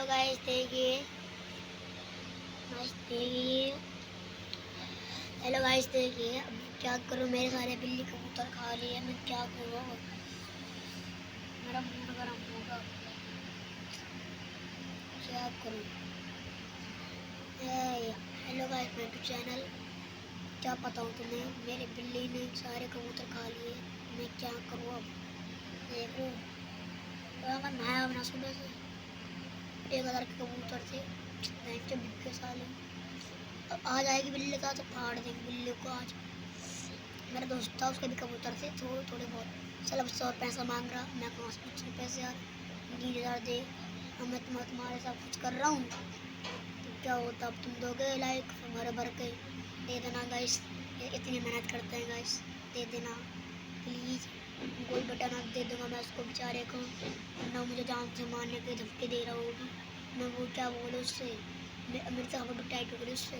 देखिए, hello guys देखिए, अब क्या करूँ, मेरे सारे बिल्ली कबूतर खा लिए, मैं क्या करूँ, मेरा मूड गर्म होगा, क्या करूँ। हेलो गाइस, मेरे चैनल, क्या बताऊँ तुम्हें, मेरे बिल्ली ने सारे कबूतर खा लिए, मैं क्या करूँ अब। देखो मैं नहाया अपना सुबह से, 1000 के कबूतर थे, के बिक के साले। अब आ जाएगी बिल्ली का तो फाड़ देंगे बिल्ली को आज। मेरा दोस्त था, उसके भी कबूतर थे थोड़े बहुत। चल अब 100 पैसा मांग रहा, मैं कहाँ से कुछ पैसे यार, 20,000 दे, अब मैं तुम्हारे साथ कुछ कर रहा हूँ तो क्या होता। अब तुम दोगे लाइक भर भर के, दे देना गाइस, इतनी मेहनत करते हैं गाइस, दे देना प्लीज़। कोई बटन आप दे दूँगा मैं उसको बेचारे को, वरना मुझे जान से मारने के धमकी दे रहा होगी। मैं वो क्या बोलूँ उससे, मेरे से हवा टाइट हो गई उससे।